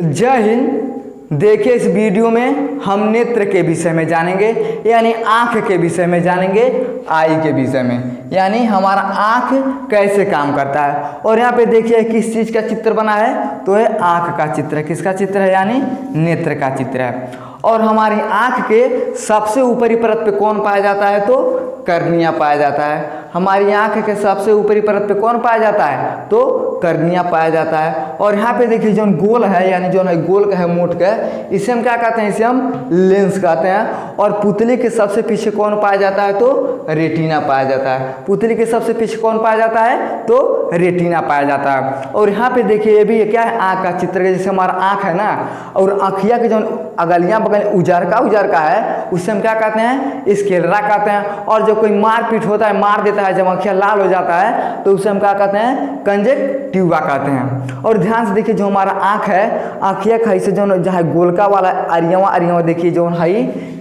जय हिंद। देखिए, इस वीडियो में हम नेत्र के विषय में जानेंगे, यानी आँख के विषय में जानेंगे, आई के विषय में, यानी हमारा आँख कैसे काम करता है। और यहाँ पे देखिए किस चीज़ का चित्र बना है, तो है आँख का चित्र है। किसका चित्र है? यानी नेत्र का चित्र है। और हमारी आँख के सबसे ऊपरी परत पे कौन पाया जाता है? तो कर्निया पाया जाता है। हमारी आँख के सबसे ऊपरी परत पे कौन पाया जाता है? तो कर्निया पाया जाता है। और यहाँ पे देखिए जो गोल है, यानी जो है गोल का है, मोट का है, इसे हम क्या कहते हैं? इसे हम लेंस कहते हैं। और पुतली के सबसे पीछे कौन पाया जाता है? तो रेटिना पाया जाता है। पुतली के सबसे पीछे कौन पाया जाता है? तो रेटिना पाया जाता है। और यहाँ पे देखिए ये भी क्या है? आँख का चित्र है। जैसे हमारा आँख है ना, और आँखिया के जो अगलियाँ बगल उजारका है, उससे हम क्या कहते हैं? स्क्लेरा कहते हैं। और जब कोई मारपीट होता है, मार देता है, जब आँखिया लाल हो जाता है, तो उसे हम क्या कहते हैं? कंजक्टिवा कहते हैं। और ध्यान से देखिए जो हमारा आँख है, आँखिया खाई से जो जहाँ गोलका वाला अरियवा देखिए जो है,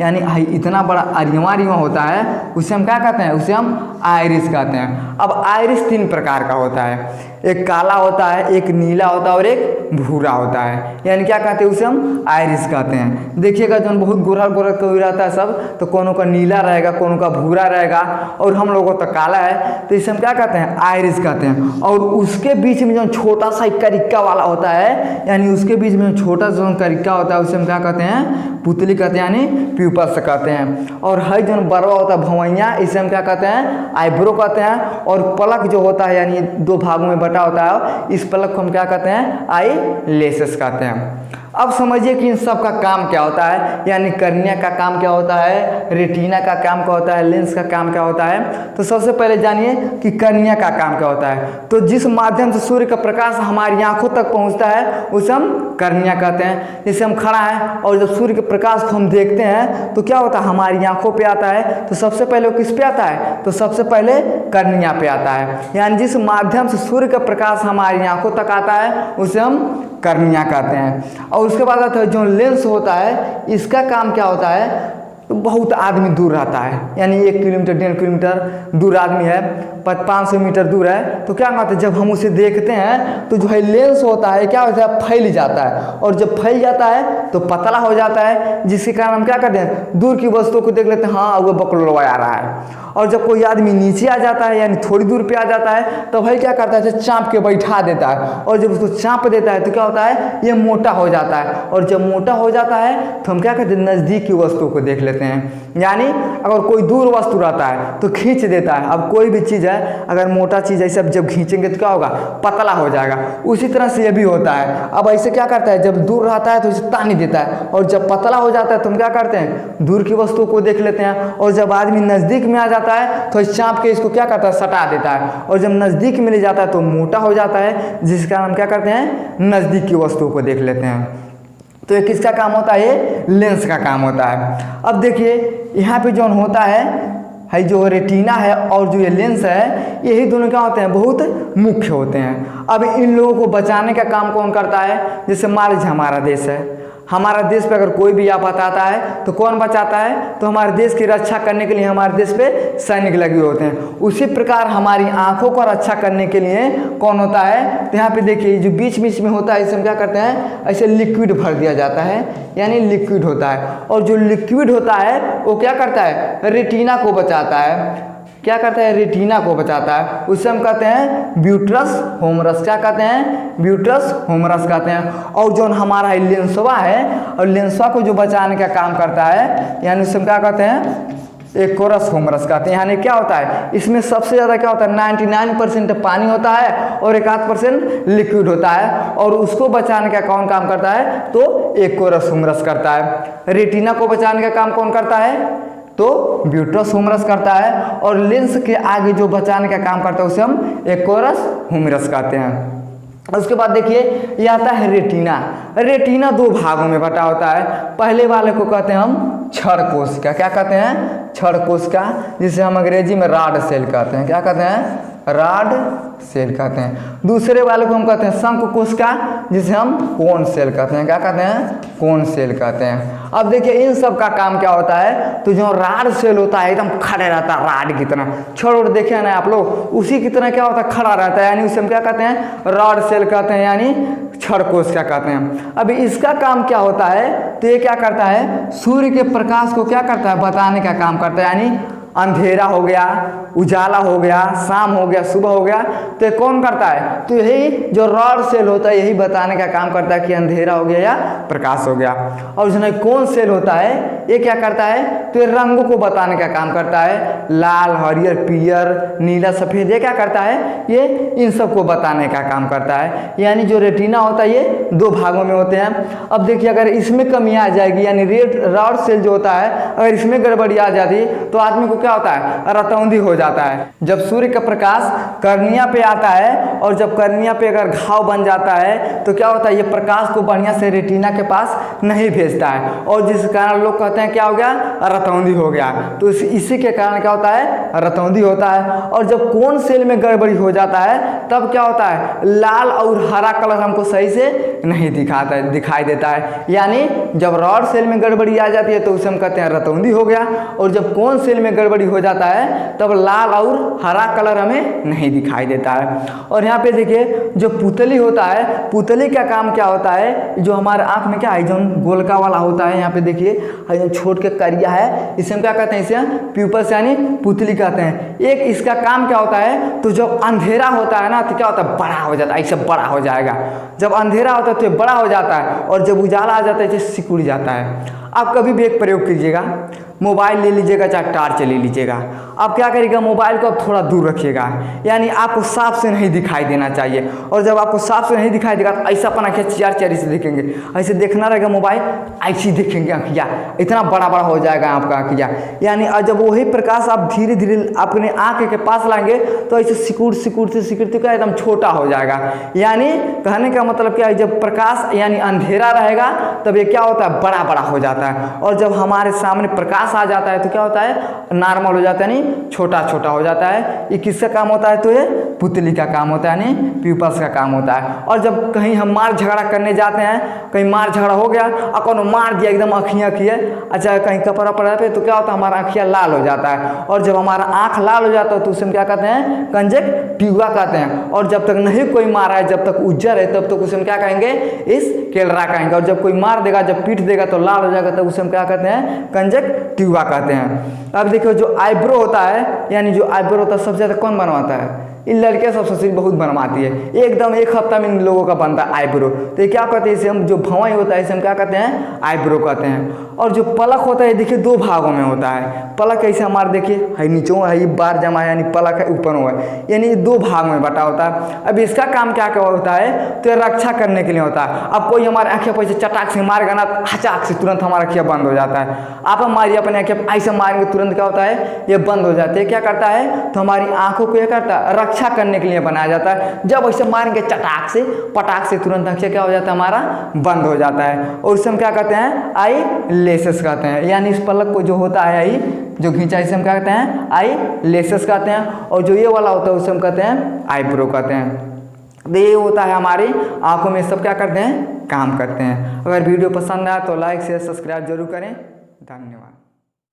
यानी इतना बड़ा अरियवा होता है, उसे हम क्या कहते हैं? उसे हम आइरिस कहते हैं। अब आइरिस 3 प्रकार का होता है, एक काला होता है, एक नीला होता है, और एक भूरा होता है। यानी क्या कहते हैं? उसे हम आइरिस कहते हैं। देखिएगा जो बहुत गोरा गोरा कोई रहता है सब, तो कोनो का नीला रहेगा, कोनो का भूरा रहेगा, और हम लोगों का काला है, तो इसे हम क्या कहते हैं? आइरिस कहते हैं। और उसके बीच में जो छोटा सा करिक्का वाला होता है, यानी उसके बीच में छोटा सा करिक्का होता है, उसे हम क्या कहते हैं? पुतली कहते हैं, यानी प्यूपस कहते हैं। और है जो बड़वा होता है भौइया, इसे हम क्या कहते हैं? आईब्रो कहते हैं। और पलक जो होता है, यानी 2 भागों में बटा होता है, इस पलक को हम क्या कहते हैं? आई लेसेस कहते हैं। अब समझिए कि इन सब का काम क्या होता है, यानी कर्निया का काम क्या होता है, रेटिना का काम क्या होता है, लेंस का काम क्या होता है। तो सबसे पहले जानिए कि कर्निया का काम क्या होता है। तो जिस माध्यम से सूर्य का प्रकाश हमारी आंखों तक पहुंचता है, उसे हम कर्निया कहते हैं। जैसे हम खड़ा है और जब सूर्य के प्रकाश को हम देखते हैं, तो क्या होता है? हमारी आंखों पे आता है। तो सबसे पहले वो किस पे आता है? तो सबसे पहले कर्निया पे आता है। यानी जिस माध्यम से सूर्य का प्रकाश हमारी आंखों तक आता है, उसे हम कर्निया कहते हैं। और उसके बाद आता है जो लेंस होता है, इसका काम क्या होता है? तो बहुत आदमी दूर रहता है, यानी 1 किलोमीटर 1.5 किलोमीटर दूर आदमी है, 500 मीटर दूर है, तो क्या कहते हैं? जब हम उसे देखते हैं तो जो है लेंस होता है, क्या होता है? फैल जाता है। और जब फैल जाता है तो पतला हो जाता है, जिसके कारण हम क्या करते हैं? दूर की वस्तुओं को देख लेते हैं, हाँ वो बकलोवा आ रहा है। और जब कोई आदमी नीचे आ जाता है, यानी थोड़ी दूर पे आ जाता है, तो भाई क्या करता है? चाँप के बैठा देता है। और जब उसको चाँप देता है तो क्या होता है? ये मोटा हो जाता है। और जब मोटा हो जाता है तो हम क्या करते हैं? नज़दीक की वस्तुओं को देख लेते हैं। यानी अगर कोई दूर वस्तु रहता है तो खींच देता है। अब कोई भी चीज़ है, अगर मोटा चीज़ ऐसे जब खींचेंगे तो क्या होगा? पतला हो जाएगा। उसी तरह से ये भी होता है। अब ऐसे क्या करता है? जब दूर रहता है तो इसे तानी देता है, और जब पतला हो जाता है तो हम क्या करते हैं? दूर की वस्तुओं को देख लेते हैं। और जब आदमी नज़दीक में आ जाता है तो इस चाँप के इसको क्या करता है? सटा देता है। और जब नज़दीक में ले जाता है तो मोटा हो जाता है, जिस कारण हम क्या करते हैं? नज़दीक की वस्तुओं को देख लेते हैं। तो ये किसका काम होता है? ये लेंस का काम होता है। अब देखिए यहाँ पे जो होता है जो रेटिना है और जो ये लेंस है, यही दोनों क्या होते हैं? बहुत मुख्य होते हैं। अब इन लोगों को बचाने का काम कौन करता है? जैसे मान लीजिए हमारा देश है, हमारा देश पे अगर कोई भी आपदा आता है तो कौन बचाता है? तो हमारे देश की रक्षा करने के लिए हमारे देश पे सैनिक लगे होते हैं। उसी प्रकार हमारी आंखों को रक्षा करने के लिए कौन होता है? तो यहाँ पे देखिए जो बीच बीच में होता है, इसे हम क्या करते हैं? ऐसे लिक्विड भर दिया जाता है, यानी लिक्विड होता है। और जो लिक्विड होता है वो क्या करता है? रेटिना को बचाता है। क्या करता है? रेटिना को बचाता है। उसे हम कहते हैं ब्यूट्रस होमरस। क्या कहते हैं? ब्यूट्रस होमरस कहते हैं। और जो हमारा लेंसवा है, और लेंसवा को जो बचाने का काम करता है, यानी उसे हम क्या कहते हैं? एक्वोरस होमरस कहते हैं। यानी क्या होता है? इसमें सबसे ज़्यादा क्या होता है? 99% पानी होता है और 1-8% लिक्विड होता है। और उसको बचाने का कौन काम करता है? तो एक्वोरस होमरस करता है। रेटिना को बचाने का काम कौन करता है? तो ब्यूट्रस होमरस करता है। और लेंस के आगे जो बचाने का काम करता है, उसे हम एक्वोरस होमरस कहते हैं। उसके बाद देखिए ये आता है रेटिना। रेटिना 2 भागों में बटा होता है। पहले वाले को कहते हैं हम छड़ कोशिका। क्या कहते हैं? छड़ कोशिका, जिसे हम अंग्रेजी में रॉड सेल कहते हैं। क्या कहते हैं? रॉड सेल कहते हैं। दूसरे वाले को हम कहते हैं शंकु कोशिका, जिसे हम कोन सेल कहते हैं। क्या कहते हैं? कोन सेल कहते हैं। अब देखिए इन सब का काम क्या होता है, तो जो रॉड सेल होता है एकदम खड़े रहता है रॉड की तरह, छोड़ देखे ना आप लोग, उसी की तरह क्या होता है, खड़ा रहता है, यानी उसे हम क्या कहते हैं, रॉड सेल कहते हैं, यानी क्षण कोशिका कहते हैं। अभी इसका काम क्या होता है, तो ये क्या करता है, सूर्य के प्रकाश को क्या करता है, बताने का काम करता है, यानी अंधेरा हो गया, उजाला हो गया, शाम हो गया, सुबह हो गया, तो ये कौन करता है, तो यही जो रॉड सेल होता है यही बताने का काम करता है कि अंधेरा हो गया या प्रकाश हो गया। और जो कोन सेल होता है ये क्या करता है, तो ये रंगों को बताने का काम करता है, लाल, हरियर, पीयर, नीला, सफ़ेद, ये क्या करता है, ये इन सब को बताने का काम करता है। यानी जो रेटिना होता है ये 2 भागों में होते हैं। अब देखिए अगर इसमें कमी आ जाएगी, यानी रेड रॉड सेल जो होता है अगर इसमें गड़बड़ी आ जाती तो आदमी को क्या होता है, रतौंधी हो जाता है। जब सूर्य का प्रकाश कर्निया पे आता है और जब कर्निया पे अगर घाव बन जाता है तो क्या होता है, ये प्रकाश को बढ़िया से रेटिना के पास नहीं भेजता है, और जिस कारण लोग कहते हैं क्या हो गया, रतौंधी हो गया। तो इसी के कारण क्या होता है, रतौंधी होता है। और जब कोन सेल में गड़बड़ी हो जाता है तब क्या होता है, लाल और हरा कलर हमको सही से नहीं दिखाई देता है। यानी जब रॉड सेल में गड़बड़ी आ जाती है तो उसे हम कहते हैं रतौंधी हो गया, और जब कोन सेल में गड़बड़ी हो जाता है तब लाल और हरा कलर हमें नहीं दिखाई देता है। और यहाँ पे देखिए जो पुतली होता है, पुतली का काम क्या होता है, जो हमारे आँख में क्या है, जो गोलका वाला होता है, यहाँ पे देखिए छोट के करिया है, इसे हम क्या कहते हैं, इसे प्यूपस यानी पुतली कहते हैं। एक इसका काम क्या होता है, तो जब अंधेरा होता है ना तो क्या होता है, बड़ा हो जाता है, ऐसे बड़ा हो जाएगा। जब अंधेरा होता है तो ये बड़ा हो जाता है, और जब उजाला आ जाता है तो सिकुड़ जाता है। आप कभी भी एक प्रयोग कीजिएगा, मोबाइल ले लीजिएगा चाहे टार्च ले लीजिएगा, आप क्या करिएगा, मोबाइल को आप थोड़ा दूर रखिएगा, यानी आपको साफ से नहीं दिखाई देना चाहिए। और जब आपको साफ से नहीं दिखाई देगा तो ऐसा अपना आँखें चार से देखेंगे, ऐसे देखना रहेगा मोबाइल, ऐसी देखेंगे आँखियाँ, इतना बड़ा बड़ा हो जाएगा आपका आँखियाँ। यानी जब वही प्रकाश आप धीरे धीरे अपने आँख के पास लाएंगे तो ऐसे सिकुड़ते का एकदम छोटा हो जाएगा। यानी कहने का मतलब क्या है, जब प्रकाश यानी अंधेरा रहेगा तब ये क्या होता है, बड़ा बड़ा हो जाता है, और जब हमारे सामने प्रकाश आ जाता है तो क्या होता है, नॉर्मल हो जाता है, यानी छोटा छोटा हो जाता है। ये किसका काम होता है, तो ये पुतली का काम होता है, यानी प्यूपस का काम होता है। और जब कहीं हम मार झगड़ा करने जाते हैं, कहीं मार झगड़ा हो गया और कोनो मार दिया एकदम आँखियाँ किए, अच्छा कहीं कपड़ा पड़ा पे, तो क्या होता है, हमारा आँखियाँ लाल हो जाता है। और जब हमारा आँख लाल हो जाता है तो उसे हम क्या कहते हैं, कंजक्टिवा कहते हैं। और जब तक नहीं कोई मारा है, जब तक उज्जर है, तब तक उसे हम क्या कहेंगे, इस केलरा कहेंगे। और जब कोई मार देगा, जब पीट देगा तो लाल हो जाएगा, तब उसे हम क्या कहते हैं, कंजक्टिवा कहते हैं। अब देखियो जो आईब्रो होता है, यानी जो आईब्रो होता है सबसे ज़्यादा कौन बनवाता है, इन लड़कियाँ सबसे बहुत बनवाती है, एकदम 1 हफ्ता में इन लोगों का बनता है आईब्रो। तो ये क्या कहते हैं, इसे हम जो भौंवाई होता है इसे हम क्या कहते हैं, आईब्रो कहते हैं। और जो पलक होता है देखिए 2 भागों में होता है। पलक ऐसे हमारे देखिए है नीचे है, ये बार जमा है, यानी पलक है ऊपर हुआ है, यानी 2 भाग में बटा होता है। अब इसका काम क्या क्या होता है, तो रक्षा करने के लिए होता है। अब कोई हमारे आँखें पर चटाक से मारेगा ना, हचाक से तुरंत हमारा आँखें बंद हो जाता है। आप मारिए अपने आँखें, ऐसे मारेंगे तुरंत क्या होता है, ये बंद हो जाते हैं। क्या करता है, तो हमारी आँखों को ये करता है, रक्षा करने के लिए बनाया जाता है। जब ऐसे मारेंगे चटाक से पटाक से तुरंत आँखें क्या हो जाता है, हमारा बंद हो जाता है। और इसे हम क्या कहते हैं, आई लेसेस कहते हैं। यानी इस पलक को जो होता है आई जो खींचा, इसे हम क्या कहते हैं, आई लेसेस कहते हैं। और जो ये वाला होता है उसे हम कहते हैं आईब्रो कहते हैं। तो ये होता है हमारी आंखों में सब क्या करते हैं, काम करते हैं। अगर वीडियो पसंद आया तो लाइक शेयर सब्सक्राइब जरूर करें। धन्यवाद।